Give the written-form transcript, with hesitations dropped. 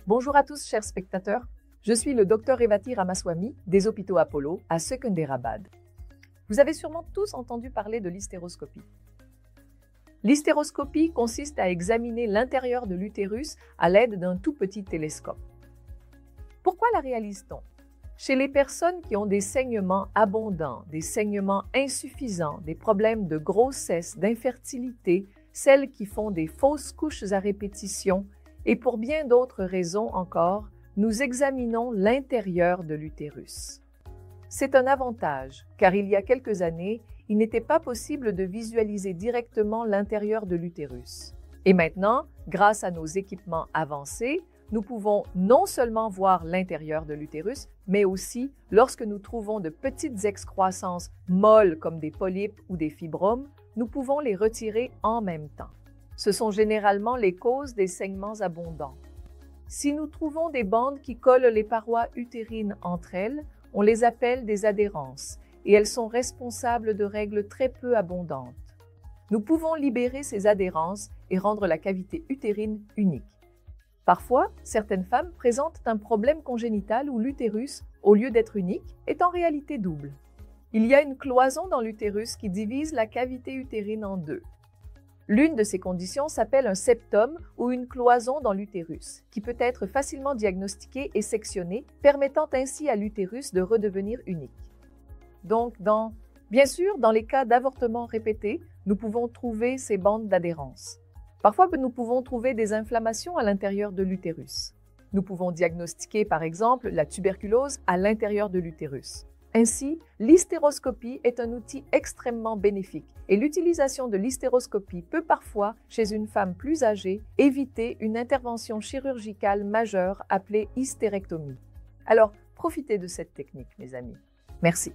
Bonjour à tous, chers spectateurs. Je suis le Dr Revati Ramaswamy des hôpitaux Apollo à Secunderabad. Vous avez sûrement tous entendu parler de l'hystéroscopie. L'hystéroscopie consiste à examiner l'intérieur de l'utérus à l'aide d'un tout petit télescope. Pourquoi la réalise-t-on? Chez les personnes qui ont des saignements abondants, des saignements insuffisants, des problèmes de grossesse, d'infertilité, celles qui font des fausses couches à répétition et pour bien d'autres raisons encore, nous examinons l'intérieur de l'utérus. C'est un avantage, car il y a quelques années, il n'était pas possible de visualiser directement l'intérieur de l'utérus. Et maintenant, grâce à nos équipements avancés, nous pouvons non seulement voir l'intérieur de l'utérus, mais aussi, lorsque nous trouvons de petites excroissances molles comme des polypes ou des fibromes, nous pouvons les retirer en même temps. Ce sont généralement les causes des saignements abondants. Si nous trouvons des bandes qui collent les parois utérines entre elles, on les appelle des adhérences et elles sont responsables de règles très peu abondantes. Nous pouvons libérer ces adhérences et rendre la cavité utérine unique. Parfois, certaines femmes présentent un problème congénital où l'utérus, au lieu d'être unique, est en réalité double. Il y a une cloison dans l'utérus qui divise la cavité utérine en deux. L'une de ces conditions s'appelle un septum ou une cloison dans l'utérus, qui peut être facilement diagnostiquée et sectionnée, permettant ainsi à l'utérus de redevenir unique. Donc, bien sûr, dans les cas d'avortement répété, nous pouvons trouver ces bandes d'adhérence. Parfois, nous pouvons trouver des inflammations à l'intérieur de l'utérus. Nous pouvons diagnostiquer, par exemple, la tuberculose à l'intérieur de l'utérus. Ainsi, l'hystéroscopie est un outil extrêmement bénéfique et l'utilisation de l'hystéroscopie peut parfois, chez une femme plus âgée, éviter une intervention chirurgicale majeure appelée hystérectomie. Alors, profitez de cette technique, mes amis. Merci.